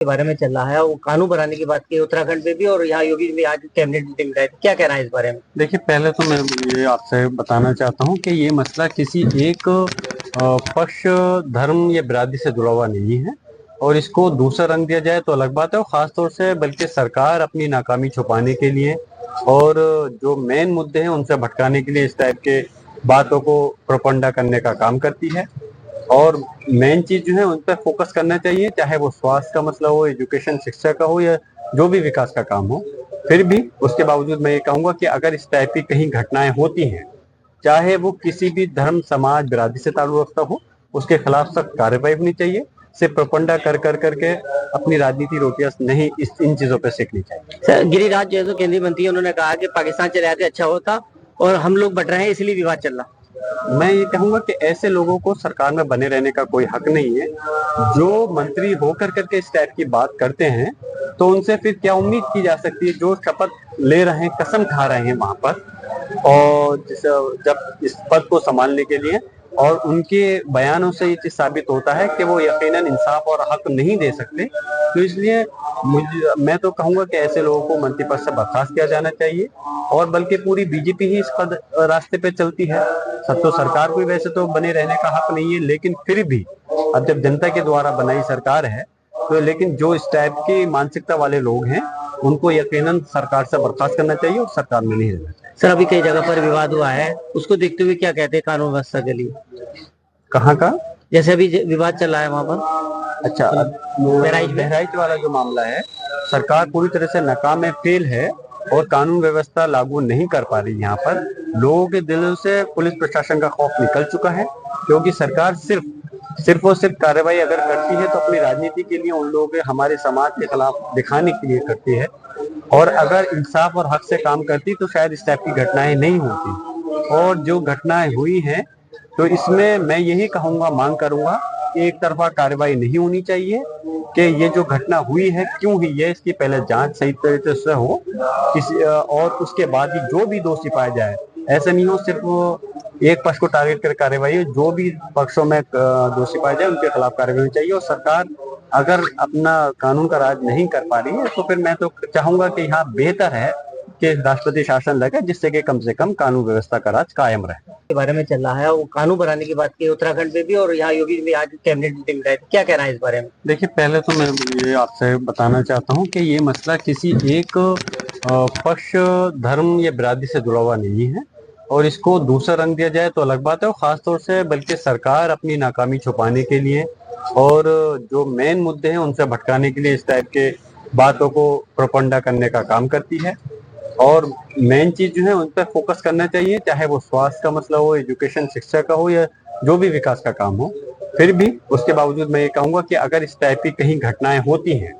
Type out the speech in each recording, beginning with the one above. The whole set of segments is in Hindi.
के बारे में चल रहा है, वो कानून बनाने की बात की उत्तराखंड में भी, और यहाँ योगी जी भी आज कैबिनेट मीटिंग है, क्या कहना है इस बारे में? देखिए, पहले तो मैं ये आपसे बताना चाहता हूँ कि ये मसला किसी एक पक्ष, धर्म या बिरादरी से जुड़ा हुआ नहीं है और इसको दूसरा रंग दिया जाए तो अलग बात है। और ख़ास तौर से बल्कि सरकार अपनी नाकामी छुपाने के लिए और जो मेन मुद्दे हैं उनसे भटकाने के लिए इस टाइप के बातों को प्रोपगेंडा करने का काम करती है। और मेन चीज जो है उन पर फोकस करना चाहिए, चाहे वो स्वास्थ्य का मसला हो, एजुकेशन शिक्षा का हो, या जो भी विकास का काम हो। फिर भी उसके बावजूद मैं ये कहूंगा कि अगर इस टाइप की कहीं घटनाएं होती हैं, चाहे वो किसी भी धर्म समाज बिरादरी से ताल्लुक रखता हो, उसके खिलाफ सख्त कार्रवाई होनी चाहिए। सिर्फ प्रोपगेंडा कर कर करके अपनी राजनीति रोटियां नहीं, इन चीजों पर सीखनी चाहिए। सर, गिरिराज जैसो केंद्रीय मंत्री, उन्होंने कहा कि पाकिस्तान चले जाते अच्छा होता और हम लोग बट रहे हैं, इसलिए विवाद चल रहा। मैं ये कहूंगा कि ऐसे लोगों को सरकार में बने रहने का कोई हक नहीं है। जो मंत्री होकर करके इस टाइप की बात करते हैं तो उनसे फिर क्या उम्मीद की जा सकती है, जो शपथ ले रहे हैं, कसम खा रहे हैं वहां पर, और जब इस पद को संभालने के लिए, और उनके बयानों से ये चीज साबित होता है कि वो यकीनन इंसाफ और हक नहीं दे सकते। तो इसलिए मैं तो कहूंगा कि ऐसे लोगों को मंत्री पद से बर्खास्त किया जाना चाहिए, और बल्कि पूरी बीजेपी ही इस पद रास्ते पे चलती है। सब तो सरकार को वैसे तो बने रहने का हक नहीं है, लेकिन फिर भी अब जब जनता के द्वारा बनाई सरकार है तो, लेकिन जो इस टाइप की मानसिकता वाले लोग हैं उनको यकीनन सरकार से बर्खास्त करना चाहिए और सरकार में नहीं रहना चाहिए। सर, अभी कई जगह पर विवाद हुआ है, उसको देखते हुए क्या कहते हैं कानून व्यवस्था के लिए? कहाँ का? जैसे अभी विवाद चल रहा है वहां पर। अच्छा, बहराइच वाला जो मामला है, सरकार पूरी तरह से नाकाम है, फेल है और कानून व्यवस्था लागू नहीं कर पा रही। यहाँ पर लोगों के दिलों से पुलिस प्रशासन का खौफ निकल चुका है, क्योंकि सरकार सिर्फ और सिर्फ कार्रवाई अगर करती है तो अपनी राजनीति के लिए, उन लोगों के, हमारे समाज के खिलाफ दिखाने के लिए करती है। और अगर इंसाफ और हक से काम करती तो शायद इस टाइप की घटनाएं नहीं होती। और जो घटनाएं हुई हैं तो इसमें मैं यही कहूंगा, मांग करूंगा कि एक तरफा कार्रवाई नहीं होनी चाहिए, कि ये जो घटना हुई है क्यों हुई है, इसकी पहले जांच सही तरीके से हो किसी, और उसके बाद ही जो भी दोषी पाया जाए। ऐसा नहीं हो सिर्फ एक पक्ष को टारगेट कर कार्रवाई हो, जो भी पक्षों में दोषी पाया जाए उनके खिलाफ कार्रवाई होनी चाहिए। और सरकार अगर अपना कानून का राज नहीं कर पा रही है तो फिर मैं तो चाहूंगा कि यहाँ बेहतर है कि राष्ट्रपति शासन लगे, जिससे कि कम से कम कानून व्यवस्था का राज कायम रहे। के बारे में चल रहा है, वो कानून बनाने की बात की उत्तराखंड में भी, और यहाँ योगी जी भी आज कैबिनेट मीटिंग है, क्या कहना है इस बारे में? देखिए, पहले तो मैं ये आपसे बताना चाहता हूँ कि ये मसला किसी एक पक्ष, धर्म या बिरादरी से जुड़ा हुआ नहीं है और इसको दूसरा रंग दिया जाए तो अलग बात है। और खास तौर से बल्कि सरकार अपनी नाकामी छुपाने के लिए और जो मेन मुद्दे हैं उनसे भटकाने के लिए इस टाइप के बातों को प्रोपगेंडा करने का काम करती है। और मेन चीज जो है उन पर फोकस करना चाहिए, चाहे वो स्वास्थ्य का मसला हो, एजुकेशन शिक्षा का हो, या जो भी विकास का काम हो। फिर भी उसके बावजूद मैं ये कहूंगा कि अगर इस टाइप की कहीं घटनाएं होती हैं,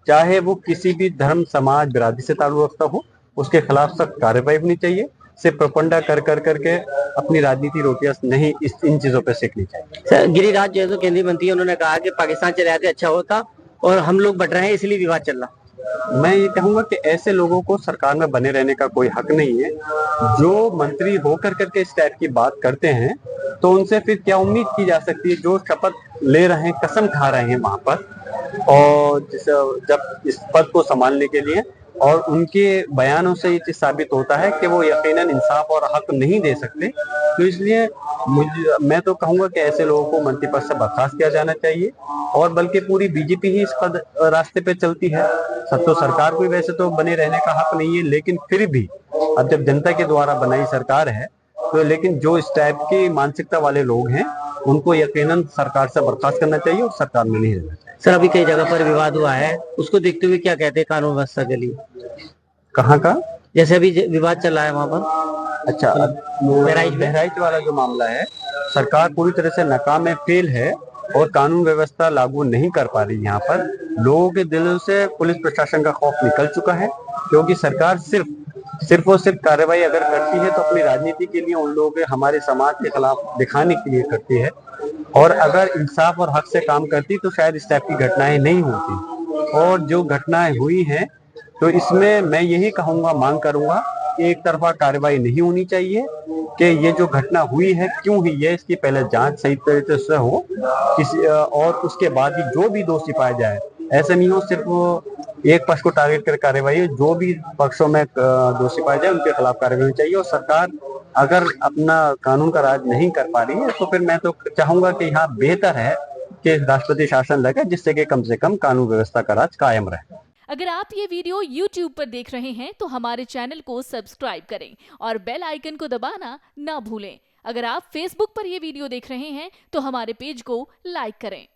चाहे वो किसी भी धर्म समाज बिरादरी से ताल्लुक रखता हो, उसके खिलाफ सख्त कार्रवाई होनी चाहिए। सिर्फ प्रोपगेंडा कर कर करके अपनी राजनीति रोटियां नहीं, इन चीजों पर सीखनी चाहिए। सर, गिरिराज जैसो केंद्रीय मंत्री, उन्होंने कहा कि पाकिस्तान चले जाते अच्छा होता और हम लोग बट रहे हैं, इसलिए विवाद चल रहा। मैं ये कहूंगा कि ऐसे लोगों को सरकार में बने रहने का कोई हक नहीं है। जो मंत्री होकर करके इस टाइप की बात करते हैं तो उनसे फिर क्या उम्मीद की जा सकती है, जो शपथ ले रहे हैं, कसम खा रहे हैं वहां पर, और जब इस पद को संभालने के लिए, और उनके बयानों से ये चीज साबित होता है कि वो यकीनन इंसाफ और हक नहीं दे सकते। तो इसलिए मैं तो कहूंगा कि ऐसे लोगों को मंत्री पद से बर्खास्त किया जाना चाहिए, और बल्कि पूरी बीजेपी ही इस पद रास्ते पे चलती है। सब तो सरकार को वैसे तो बने रहने का हक नहीं है, लेकिन फिर भी अब जब जनता के द्वारा बनाई सरकार है तो, लेकिन जो इस टाइप की मानसिकता वाले लोग हैं उनको यकीनन सरकार से बर्खास्त करना चाहिए और सरकार में नहीं रहना चाहिए। सर, अभी कई जगह पर विवाद हुआ है, उसको देखते हुए क्या कहते हैं कानून व्यवस्था के लिए? कहाँ का? जैसे अभी विवाद चल रहा है वहां पर। अच्छा, बहराइच वाला जो मामला है, सरकार पूरी तरह से नाकाम है, फेल है और कानून व्यवस्था लागू नहीं कर पा रही। यहाँ पर लोगों के दिलों से पुलिस प्रशासन का खौफ निकल चुका है, क्योंकि सरकार सिर्फ और सिर्फ कार्रवाई अगर करती है तो अपनी राजनीति के लिए, उन लोगों के, हमारे समाज के खिलाफ दिखाने के लिए करती है। और अगर इंसाफ और हक से काम करती तो शायद इस टाइप की घटनाएं नहीं होती। और जो घटनाएं हुई हैं तो इसमें मैं यही कहूंगा, मांग करूंगा कि एक तरफा कार्रवाई नहीं होनी चाहिए, कि ये जो घटना हुई है क्यों हुई है, इसकी पहले जांच सही तरीके से हो किसी, और उसके बाद ही जो भी दोषी पाया जाए। ऐसे नहीं हो सिर्फ वो एक पक्ष को टारगेट कर कार्रवाई हो, जो भी पक्षों में दोषी पाए जाए उनके खिलाफ कार्रवाई होनी चाहिए। और सरकार अगर अपना कानून का राज नहीं कर पा रही है तो फिर मैं तो चाहूंगा कि यहाँ बेहतर है कि राष्ट्रपति शासन लगे, जिससे कि कम से कम कानून व्यवस्था का राज कायम रहे। अगर आप ये वीडियो YouTube पर देख रहे हैं तो हमारे चैनल को सब्सक्राइब करें और बेल आइकन को दबाना ना भूलें। अगर आप Facebook पर ये वीडियो देख रहे हैं तो हमारे पेज को लाइक करें।